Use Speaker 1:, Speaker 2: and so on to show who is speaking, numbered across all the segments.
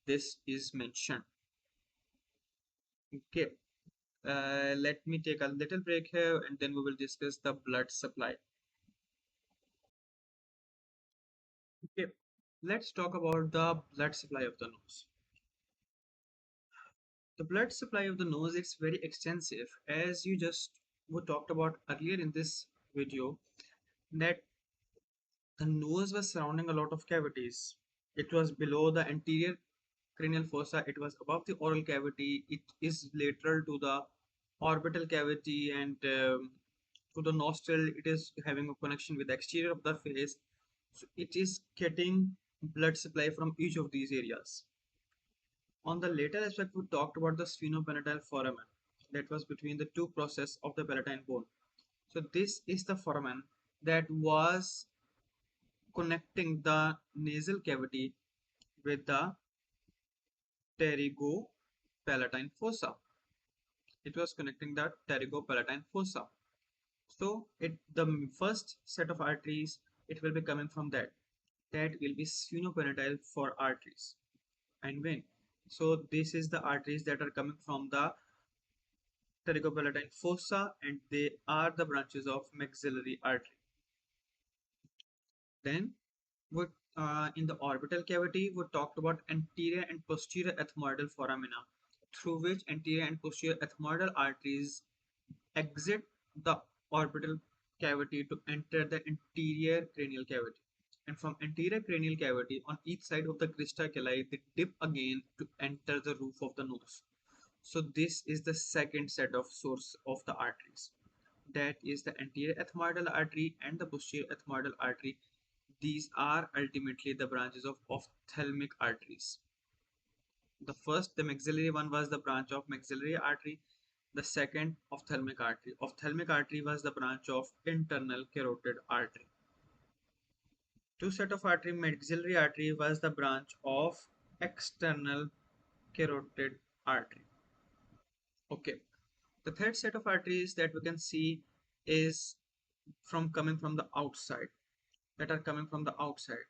Speaker 1: this is mentioned. Okay, let me take a little break here and then we will discuss the blood supply. Okay, let's talk about the blood supply of the nose. The blood supply of the nose is very extensive, as you just we talked about earlier in this video, that the nose was surrounding a lot of cavities. It was below the anterior cranial fossa, it was above the oral cavity, it is lateral to the orbital cavity, and to the nostril, it is having a connection with the exterior of the face. So it is getting blood supply from each of these areas. On the later aspect, we talked about the sphenopalatine foramen that was between the two process of the palatine bone. So this is the foramen that was connecting the nasal cavity with the pterygopalatine fossa. It was connecting the pterygopalatine fossa. So the first set of arteries, it will be coming from that. That will be sphenopalatine for arteries. And when? So this is the arteries that are coming from the pterygopalatine fossa, and they are the branches of maxillary artery. Then in the orbital cavity, we talked about anterior and posterior ethmoidal foramina, through which anterior and posterior ethmoidal arteries exit the orbital cavity to enter the anterior cranial cavity. And from anterior cranial cavity, on each side of the crista calli, they dip again to enter the roof of the nose. So this is the second set of source of the arteries. That is the anterior ethmoidal artery and the posterior ethmoidal artery. These are ultimately the branches of ophthalmic arteries. The first, the maxillary one, was the branch of maxillary artery. The second, ophthalmic artery. Ophthalmic artery was the branch of internal carotid artery. Two set of artery, maxillary artery was the branch of external carotid artery. Okay. The third set of arteries that we can see is coming from the outside, that are coming from the outside.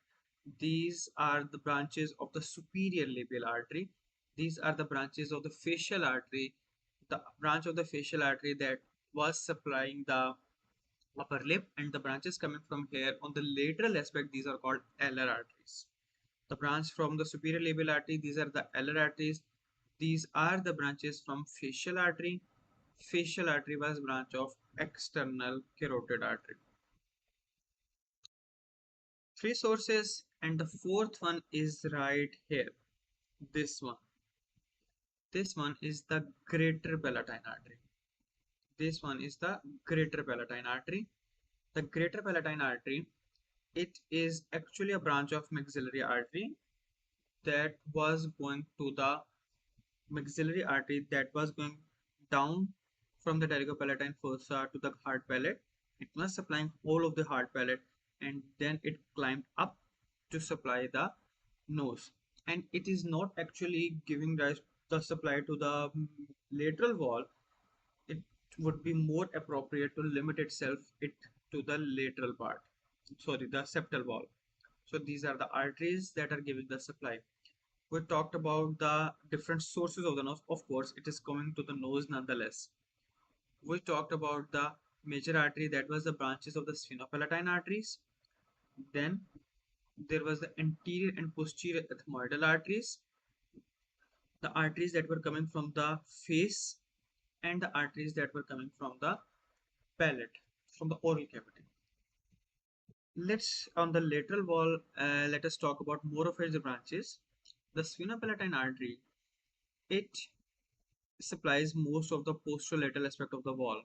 Speaker 1: These are the branches of the superior labial artery. These are the branches of the facial artery, the branch of the facial artery that was supplying the upper lip, and the branches coming from here on the lateral aspect, these are called alar arteries. The branch from the superior labial artery, these are the alar arteries. These are the branches from facial artery. Facial artery was branch of external carotid artery. Three sources, and the fourth one is right here. This one. This one is the greater palatine artery. This one is the greater palatine artery. The greater palatine artery, it is actually a branch of maxillary artery that was going to the maxillary artery that was going down from the pterygopalatine fossa to the hard palate. It was supplying all of the hard palate, and then it climbed up to supply the nose. And it is not actually giving rise the supply to the lateral wall. It would be more appropriate to limit itself it to the lateral part, sorry, the septal wall. So these are the arteries that are giving the supply. We talked about the different sources of the nose. Of course, it is coming to the nose nonetheless. We talked about the major artery, that was the branches of the sphenopalatine arteries. Then there was the anterior and posterior ethmoidal arteries, the arteries that were coming from the face, and the arteries that were coming from the palate, from the oral cavity. Let's on the lateral wall, let us talk about more of its branches. The sphenopalatine artery, it supplies most of the posterolateral aspect of the wall.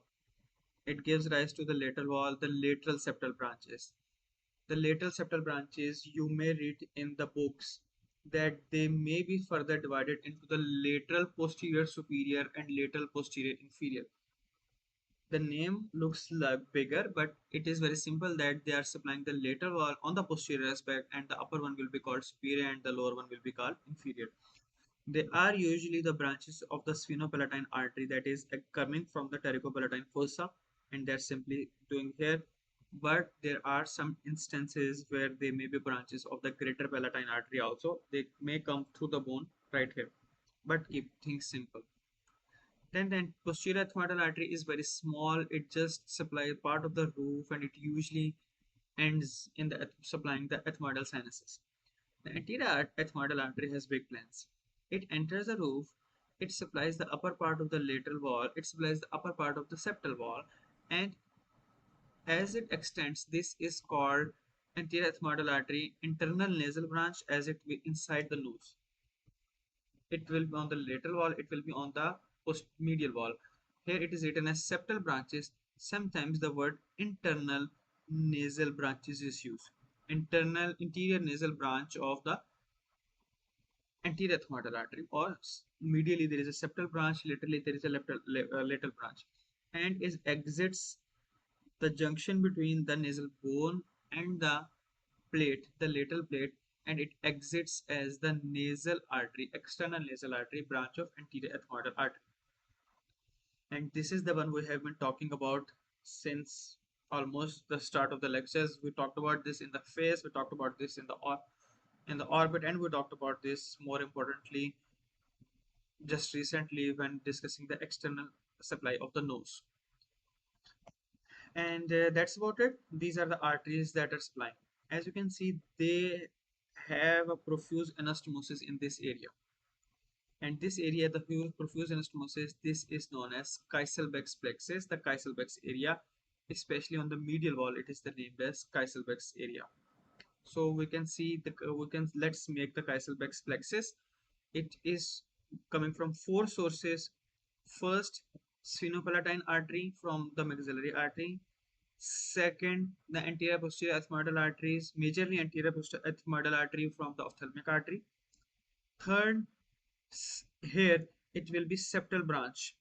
Speaker 1: It gives rise to the lateral wall, the lateral septal branches. The lateral septal branches, you may read in the books that they may be further divided into the lateral posterior superior and lateral posterior inferior. The name looks like bigger, but it is very simple that they are supplying the lateral wall on the posterior aspect, and the upper one will be called superior and the lower one will be called inferior. They are usually the branches of the sphenopalatine artery that is coming from the pterygopalatine fossa, and they're simply doing here. But there are some instances where they may be branches of the greater palatine artery also. They may come through the bone, right here, but keep things simple. Then the posterior ethmoidal artery is very small. It just supplies part of the roof, and it usually ends in the supplying the ethmoidal sinuses. The anterior ethmoidal artery has big plans. It enters the roof. It supplies the upper part of the lateral wall. It supplies the upper part of the septal wall, and as it extends, this is called anterior ethmoidal artery, internal nasal branch, as it will inside the nose. It will be on the lateral wall, it will be on the post medial wall. Here it is written as septal branches. Sometimes the word internal nasal branches is used. Interior nasal branch of the anterior ethmoidal artery, or medially there is a septal branch, laterally there is a lateral branch, and is exits the junction between the nasal bone and the plate, the lateral plate, and it exits as the nasal artery, external nasal artery branch of anterior ethmoidal artery. And this is the one we have been talking about since almost the start of the lectures. We talked about this in the face, we talked about this in the orbit, and we talked about this more importantly just recently when discussing the external supply of the nose. And that's about it. These are the arteries that are supplying. As you can see, they have a profuse anastomosis in this area, and this area, the profuse anastomosis, this is known as Kiesselbach's plexus, the Kiesselbach's area. Especially on the medial wall, it is the named as Kiesselbach's area. So we can see let's make the Kiesselbach's plexus. It is coming from four sources. First, Sphenopalatine artery from the maxillary artery. Second, the anterior posterior ethmoidal arteries, majorly anterior posterior ethmoidal artery from the ophthalmic artery. Third, here it will be septal branch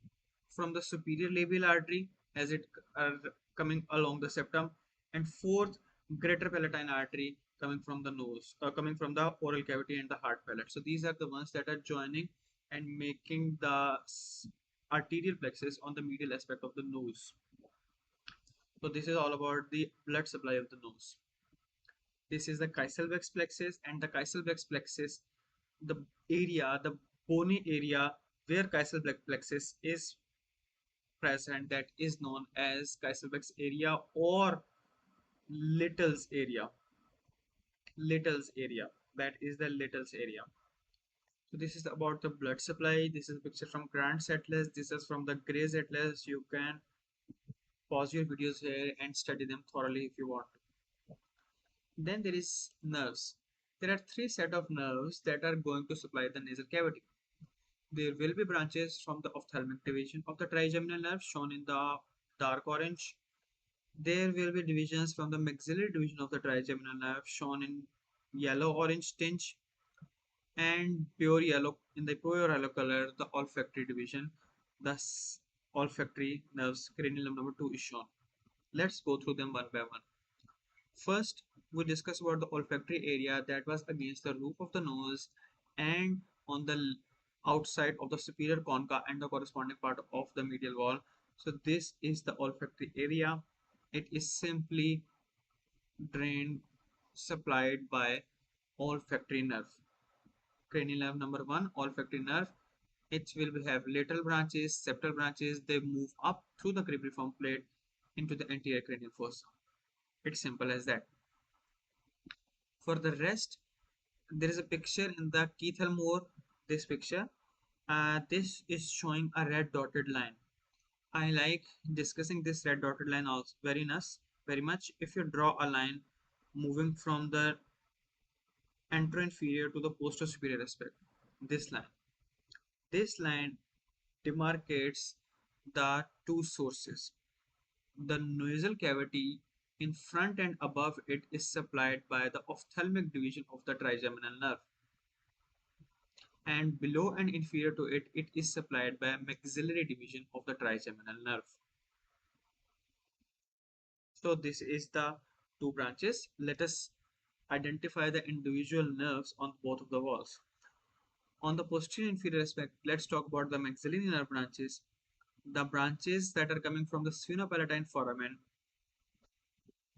Speaker 1: from the superior labial artery as it are coming along the septum. And fourth, greater palatine artery coming from the nose, coming from the oral cavity and the hard palate. So these are the ones that are joining and making the arterial plexus on the medial aspect of the nose. So this is all about the blood supply of the nose. This is the Kiesselbach's plexus, and the Kiesselbach's plexus, the area, the bony area where Kiesselbach plexus is present, that is known as Kiesselbach's area or Little's area. Little's area. That is the Little's area. So this is about the blood supply. This is a picture from Grant's Atlas. This is from the Gray's Atlas. You can pause your videos here and study them thoroughly if you want to. Then there is nerves. There are three set of nerves that are going to supply the nasal cavity. There will be branches from the ophthalmic division of the trigeminal nerve shown in the dark orange. There will be divisions from the maxillary division of the trigeminal nerve shown in yellow-orange tinge, and pure yellow, in the pure yellow color, the olfactory division. Thus, olfactory nerves, cranial nerve number 2 is shown. Let's go through them one by one. First, we discuss about the olfactory area that was against the roof of the nose and on the outside of the superior concha and the corresponding part of the medial wall. So this is the olfactory area. It is simply drained, supplied by olfactory nerve. Cranial nerve number 1, olfactory nerve. It will have lateral branches, septal branches. They move up through the cribriform plate into the anterior cranial fossa. It's simple as that. For the rest, there is a picture in the Kiesselbach, this picture. This is showing a red dotted line. I like discussing this red dotted line also very much. If you draw a line moving from the anteroinferior to the posterior superior aspect, this line demarcates the two sources. The nasal cavity in front and above it is supplied by the ophthalmic division of the trigeminal nerve, and below and inferior to it, it is supplied by a maxillary division of the trigeminal nerve. So this is the two branches. Let us identify the individual nerves on both of the walls. On the posterior inferior aspect, let's talk about the maxillary nerve branches. The branches that are coming from the Sphenopalatine foramen.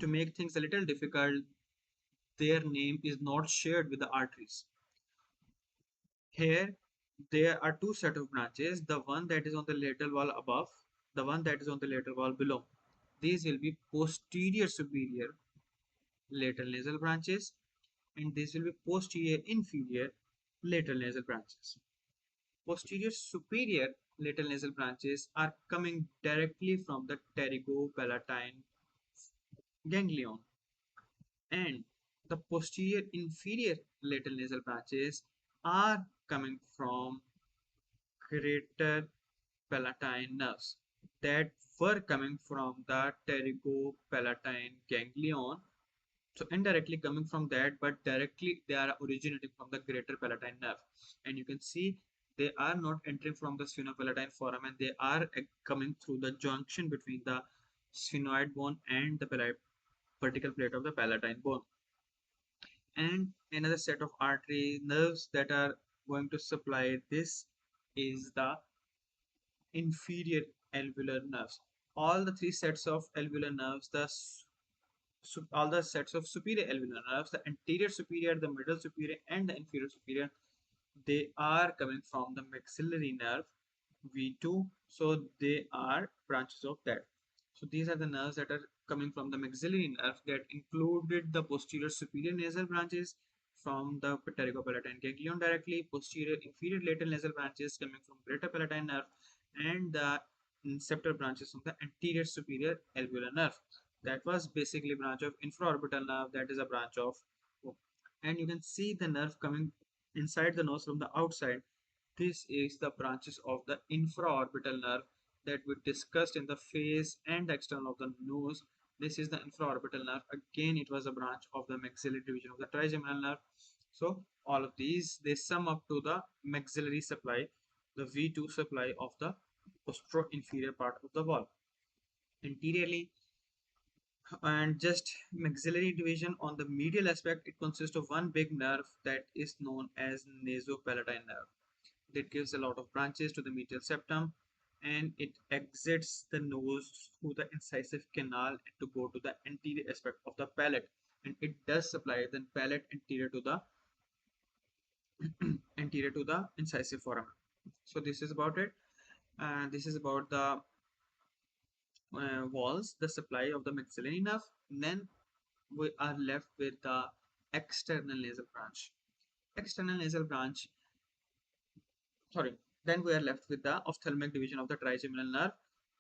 Speaker 1: To make things a little difficult, their name is not shared with the arteries. Here there are two set of branches, the one that is on the lateral wall above, the one that is on the lateral wall below. These will be posterior superior lateral nasal branches, and this will be posterior inferior lateral nasal branches. Posterior superior lateral nasal branches are coming directly from the pterygopalatine ganglion, and the posterior inferior lateral nasal branches are coming from greater palatine nerves that were coming from the pterygopalatine ganglion. So indirectly coming from that, but directly they are originating from the greater palatine nerve. And you can see they are not entering from the sphenopalatine foramen, they are coming through the junction between the sphenoid bone and the vertical plate of the palatine bone. And another set of artery nerves that are going to supply this is the inferior alveolar nerves. All the three sets of alveolar nerves, all the sets of superior alveolar nerves, the anterior superior, the middle superior, and the inferior superior, they are coming from the maxillary nerve V2. So they are branches of that. So these are the nerves that are coming from the maxillary nerve that included the posterior superior nasal branches from the pterygopalatine ganglion directly, posterior inferior lateral nasal branches coming from greater palatine nerve, and the septal branches from the anterior superior alveolar nerve. That was basically branch of infraorbital nerve, that is a branch of, and you can see the nerve coming inside the nose from the outside. This is the branches of the infraorbital nerve that we discussed in the face and the external of the nose. This is the infraorbital nerve. Again, it was a branch of the maxillary division of the trigeminal nerve. So all of these, they sum up to the maxillary supply, the V2 supply of the postero-inferior part of the wall. Anteriorly, and just maxillary division on the medial aspect, it consists of one big nerve that is known as nasopalatine nerve. That gives a lot of branches to the medial septum, and it exits the nose through the incisive canal to go to the anterior aspect of the palate, and it does supply the palate anterior to the anterior to the incisive foramen. So this is about it, and this is about the walls, the supply of the maxillary nerve. And then we are left with the external nasal branch. External nasal branch, sorry, then we are left with the ophthalmic division of the trigeminal nerve.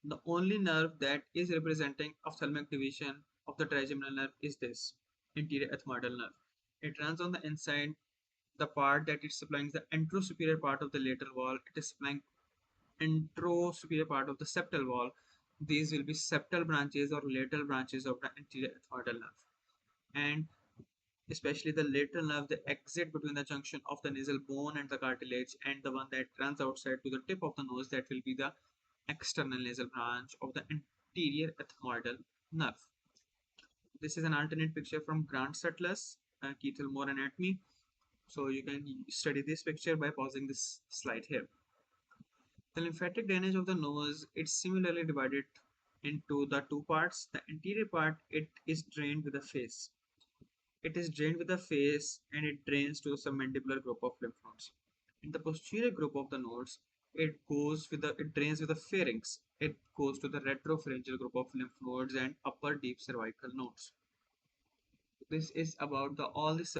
Speaker 1: The only nerve that is representing ophthalmic division of the trigeminal nerve is this anterior ethmoidal nerve. It runs on the inside, the part that is supplying the anterosuperior part of the lateral wall. It is supplying anterosuperior part of the septal wall. These will be septal branches or lateral branches of the anterior ethmoidal nerve. And especially the lateral nerve, the exit between the junction of the nasal bone and the cartilage, and the one that runs outside to the tip of the nose, that will be the external nasal branch of the anterior ethmoidal nerve. This is an alternate picture from Grant Sutler's Kiesselbach anatomy. So you can study this picture by pausing this slide here. The lymphatic drainage of the nose, it's similarly divided into the two parts. The anterior part, it is drained with the face. It is drained with the face, and it drains to the submandibular group of lymph nodes. In the posterior group of the nodes, it drains with the pharynx. It goes to the retropharyngeal group of lymph nodes and upper deep cervical nodes. This is about the all the